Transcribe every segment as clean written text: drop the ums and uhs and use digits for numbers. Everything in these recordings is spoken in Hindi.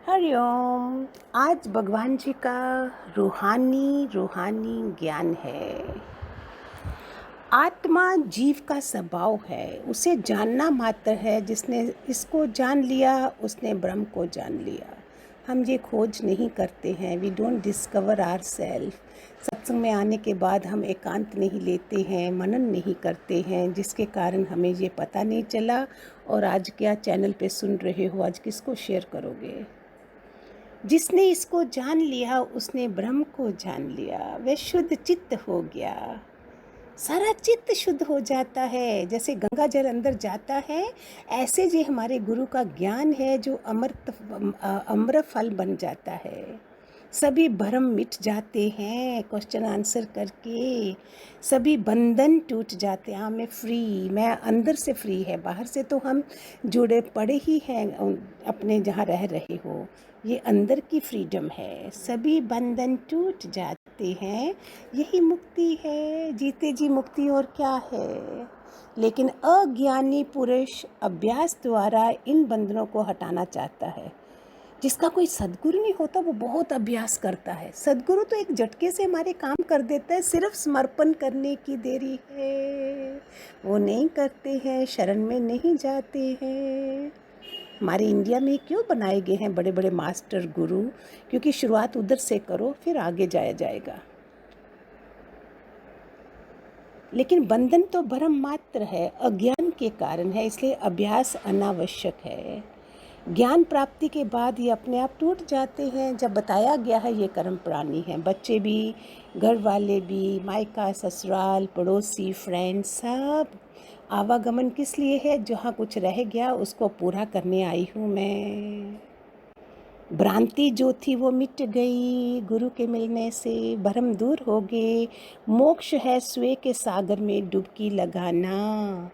हरिओम। आज भगवान जी का रूहानी रूहानी ज्ञान है। आत्मा जीव का स्वभाव है, उसे जानना मात्र है। जिसने इसको जान लिया उसने ब्रह्म को जान लिया। हम ये खोज नहीं करते हैं, we don't discover our self. सत्संग में आने के बाद हम एकांत नहीं लेते हैं, मनन नहीं करते हैं, जिसके कारण हमें ये पता नहीं चला। और आज क्या चैनल पे सुन रहे हो, आज किसको शेयर करोगे? जिसने इसको जान लिया उसने ब्रह्म को जान लिया, वह शुद्ध चित्त हो गया। सारा चित्त शुद्ध हो जाता है। जैसे गंगा जल अंदर जाता है, ऐसे जो हमारे गुरु का ज्ञान है जो अमृत फल बन जाता है। सभी भ्रम मिट जाते हैं क्वेश्चन आंसर करके। सभी बंधन टूट जाते हैं। हाँ, मैं फ्री, मैं अंदर से फ्री है, बाहर से तो हम जुड़े पड़े ही हैं अपने जहाँ रह रहे हो। ये अंदर की फ्रीडम है। सभी बंधन टूट जाते हैं, यही मुक्ति है। जीते जी मुक्ति और क्या है। लेकिन अज्ञानी पुरुष अभ्यास द्वारा इन बंधनों को हटाना चाहता है। जिसका कोई सदगुरु नहीं होता वो बहुत अभ्यास करता है। सदगुरु तो एक झटके से हमारे काम कर देता है, सिर्फ समर्पण करने की देरी है। वो नहीं करते हैं, शरण में नहीं जाते हैं। हमारे इंडिया में क्यों बनाए गए हैं बड़े बड़े मास्टर गुरु? क्योंकि शुरुआत उधर से करो, फिर आगे जाया जाएगा। लेकिन बंधन तो भ्रम मात्र है, अज्ञान के कारण है, इसलिए अभ्यास अनावश्यक है। ज्ञान प्राप्ति के बाद ये अपने आप टूट जाते हैं। जब बताया गया है ये कर्म प्राणी हैं, बच्चे भी, घर वाले भी, मायका ससुराल पड़ोसी फ्रेंड सब। आवागमन किस लिए है? जहाँ कुछ रह गया उसको पूरा करने आई हूँ मैं। भ्रांति जो थी वो मिट गई गुरु के मिलने से, भ्रम दूर हो गए। मोक्ष है स्वे के सागर में डुबकी लगाना।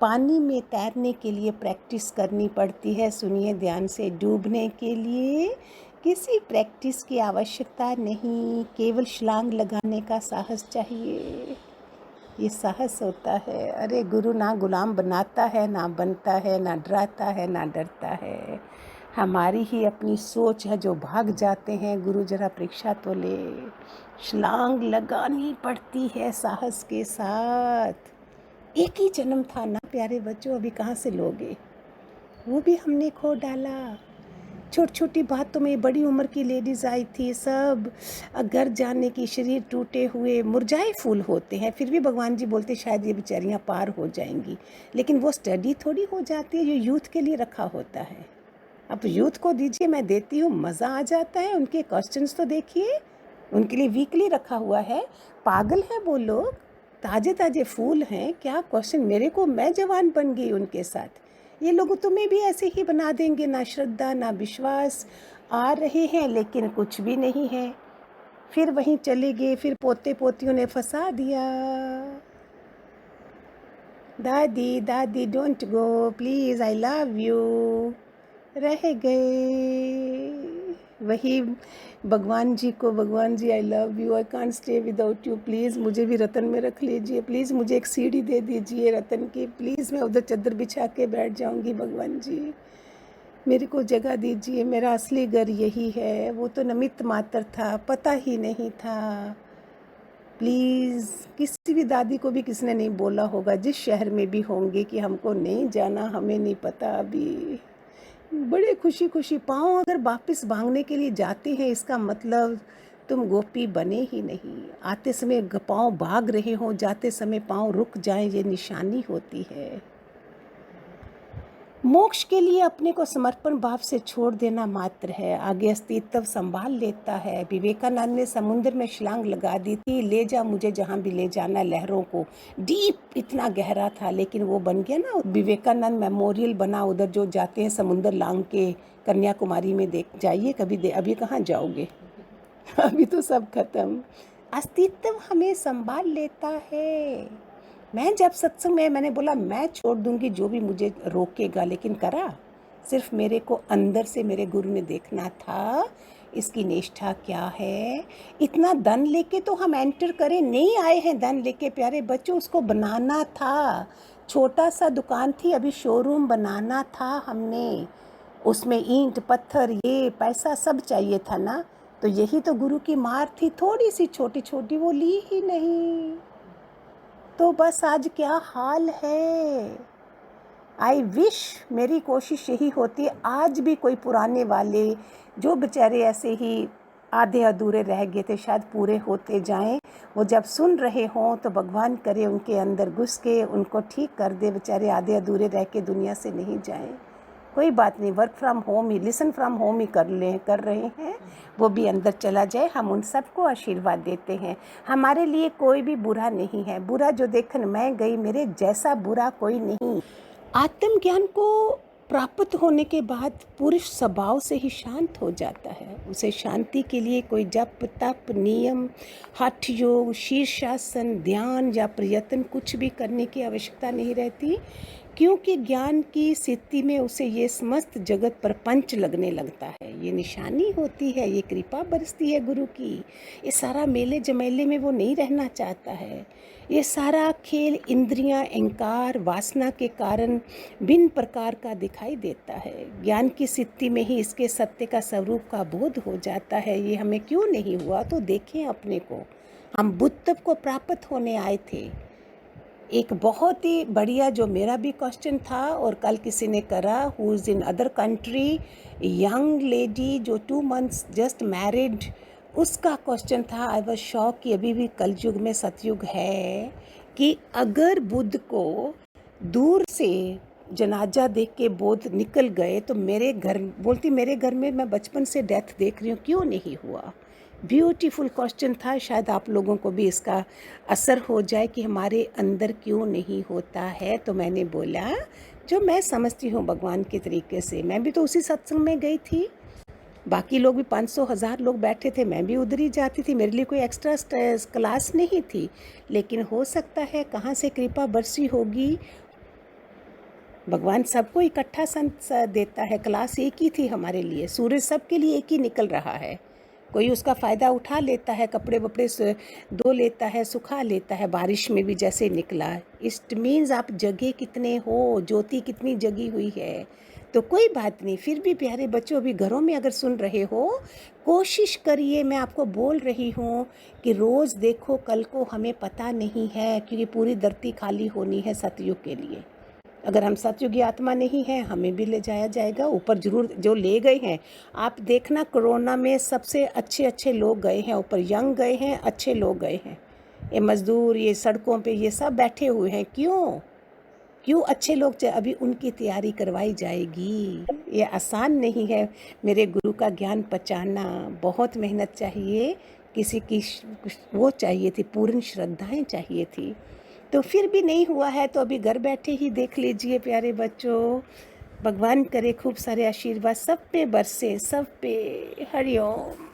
पानी में तैरने के लिए प्रैक्टिस करनी पड़ती है, सुनिए ध्यान से। डूबने के लिए किसी प्रैक्टिस की आवश्यकता नहीं, केवल छलांग लगाने का साहस चाहिए। ये साहस होता है। अरे गुरु ना गुलाम बनाता है, ना बनता है, ना डराता है, ना डरता है। हमारी ही अपनी सोच है जो भाग जाते हैं। गुरु जरा परीक्षा तो ले। छलांग लगानी पड़ती है साहस के साथ। एक ही जन्म था ना प्यारे बच्चों, अभी कहाँ से लोगे? वो भी हमने खो डाला। छोटी छोटी बातों में बड़ी उम्र की लेडीज़ आई थी, सब घर जाने की, शरीर टूटे हुए मुरझाए फूल होते हैं, फिर भी भगवान जी बोलते शायद ये बेचारियाँ पार हो जाएंगी। लेकिन वो स्टडी थोड़ी हो जाती है, जो यूथ के लिए रखा होता है। अब यूथ को दीजिए, मैं देती हूँ, मज़ा आ जाता है। उनके क्वेश्चंस तो देखिए, उनके लिए वीकली रखा हुआ है। पागल हैं वो लोग, ताजे ताजे फूल हैं। क्या क्वेश्चन मेरे को, मैं जवान बन गई उनके साथ। ये लोग तुम्हें भी ऐसे ही बना देंगे, ना श्रद्धा ना विश्वास। आ रहे हैं लेकिन कुछ भी नहीं है, फिर वहीं चले गए, फिर पोते पोतियों ने फंसा दिया। दादी दादी don't go please, I love you. रह गए वही भगवान जी को, भगवान जी I love you, I can't stay without you, please मुझे भी रतन में रख लीजिए, प्लीज़ मुझे एक सीढ़ी दे दीजिए रतन की, प्लीज़ मैं उधर चादर बिछा के बैठ जाऊंगी। भगवान जी मेरे को जगह दीजिए, मेरा असली घर यही है। वो तो निमित्त मात्र था, पता ही नहीं था। प्लीज़ किसी भी दादी को भी किसने नहीं बोला होगा, जिस शहर में भी होंगे, कि हमको नहीं जाना, हमें नहीं पता अभी। बड़े खुशी खुशी पाँव अगर वापस भागने के लिए जाते हैं, इसका मतलब तुम गोपी बने ही नहीं। आते समय पाँव भाग रहे हो, जाते समय पाँव रुक जाएं, ये निशानी होती है। मोक्ष के लिए अपने को समर्पण भाव से छोड़ देना मात्र है, आगे अस्तित्व संभाल लेता है। विवेकानंद ने समुद्र में छलांग लगा दी थी, ले जा मुझे जहाँ भी ले जाना, लहरों को। डीप इतना गहरा था, लेकिन वो बन गया ना, विवेकानंद मेमोरियल बना। उधर जो जाते हैं समुद्र लांग के, कन्याकुमारी में देख जाइए कभी। अभी कहाँ जाओगे? अभी तो सब खत्म। अस्तित्व हमें संभाल लेता है। मैं जब सत्संग में मैंने बोला मैं छोड़ दूंगी जो भी मुझे रोकेगा, लेकिन करा। सिर्फ मेरे को अंदर से मेरे गुरु ने देखना था इसकी निष्ठा क्या है। इतना धन लेके तो हम एंटर करें नहीं आए हैं, धन लेके प्यारे बच्चों, उसको बनाना था। छोटा सा दुकान थी, अभी शोरूम बनाना था हमने। उसमें ईंट पत्थर ये पैसा सब चाहिए था ना, तो यही तो गुरु की मार थी, थोड़ी सी छोटी छोटी, वो ली ही नहीं। तो बस आज क्या हाल है। आई विश, मेरी कोशिश यही होती है आज भी कोई पुराने वाले जो बेचारे ऐसे ही आधे अधूरे रह गए थे शायद पूरे होते जाएं, वो जब सुन रहे हों तो भगवान करे उनके अंदर घुस के उनको ठीक कर दे, बेचारे आधे अधूरे रह के दुनिया से नहीं जाएं। कोई बात नहीं, वर्क फ्रॉम होम ही, लिसन फ्रॉम होम ही कर रहे हैं, वो भी अंदर चला जाए। हम उन सबको आशीर्वाद देते हैं। हमारे लिए कोई भी बुरा नहीं है, बुरा जो देखन मैं गई, मेरे जैसा बुरा कोई नहीं। आत्मज्ञान को प्राप्त होने के बाद पुरुष स्वभाव से ही शांत हो जाता है। उसे शांति के लिए कोई जप तप नियम हठ योग शीर्षासन ध्यान या प्रयत्न कुछ भी करने की आवश्यकता नहीं रहती, क्योंकि ज्ञान की स्थिति में उसे ये समस्त जगत प्रपंच लगने लगता है। ये निशानी होती है, ये कृपा बरसती है गुरु की। ये सारा मेले जमेले में वो नहीं रहना चाहता है। ये सारा खेल इंद्रियां अहंकार वासना के कारण भिन्न प्रकार का दिखाई देता है। ज्ञान की स्थिति में ही इसके सत्य का स्वरूप का बोध हो जाता है। ये हमें क्यों नहीं हुआ, तो देखें अपने को। हम बुद्ध को प्राप्त होने आए थे। एक बहुत ही बढ़िया जो मेरा भी क्वेश्चन था और कल किसी ने करा, who is in other country, young lady जो 2 months जस्ट मैरिड, उसका क्वेश्चन था। आई वॉज शॉक कि अभी भी कलयुग में सतयुग है कि अगर बुद्ध को दूर से जनाजा देख के बोध निकल गए तो मेरे घर, बोलती मेरे घर में मैं बचपन से डेथ देख रही हूँ, क्यों नहीं हुआ। ब्यूटीफुल क्वेश्चन था, शायद आप लोगों को भी इसका असर हो जाए कि हमारे अंदर क्यों नहीं होता है। तो मैंने बोला जो मैं समझती हूँ भगवान के तरीके से, मैं भी तो उसी सत्संग में गई थी, बाकी लोग भी 500,000 लोग बैठे थे, मैं भी उधर ही जाती थी, मेरे लिए कोई एक्स्ट्रा क्लास नहीं थी। लेकिन हो सकता है कहाँ से कृपा बरसी होगी, भगवान सबको इकट्ठा संत देता है। क्लास एक ही थी हमारे लिए, सूरज सबके लिए एक ही निकल रहा है, कोई उसका फ़ायदा उठा लेता है, कपड़े वपड़े धो लेता है, सुखा लेता है, बारिश में भी जैसे निकला। इट मीन्स आप जगे कितने हो, ज्योति कितनी जगी हुई है। तो कोई बात नहीं, फिर भी प्यारे बच्चों अभी घरों में अगर सुन रहे हो, कोशिश करिए। मैं आपको बोल रही हूँ कि रोज़ देखो, कल को हमें पता नहीं है, क्योंकि पूरी धरती खाली होनी है सतयुग के लिए। अगर हम सतयुगी आत्मा नहीं हैं, हमें भी ले जाया जाएगा ऊपर, जरूर जो ले गए हैं। आप देखना कोरोना में सबसे अच्छे अच्छे लोग गए हैं ऊपर, यंग गए हैं, अच्छे लोग गए हैं। ये मज़दूर, ये सड़कों पे ये सब बैठे हुए हैं, क्यों क्यों अच्छे लोग, अभी उनकी तैयारी करवाई जाएगी। ये आसान नहीं है मेरे गुरु का ज्ञान पचाना, बहुत मेहनत चाहिए, किसी की वो चाहिए थी, पूर्ण श्रद्धाएं चाहिए थी। तो फिर भी नहीं हुआ है तो अभी घर बैठे ही देख लीजिए प्यारे बच्चों। भगवान करे खूब सारे आशीर्वाद सब पे बरसे, सब पे। हरिओम।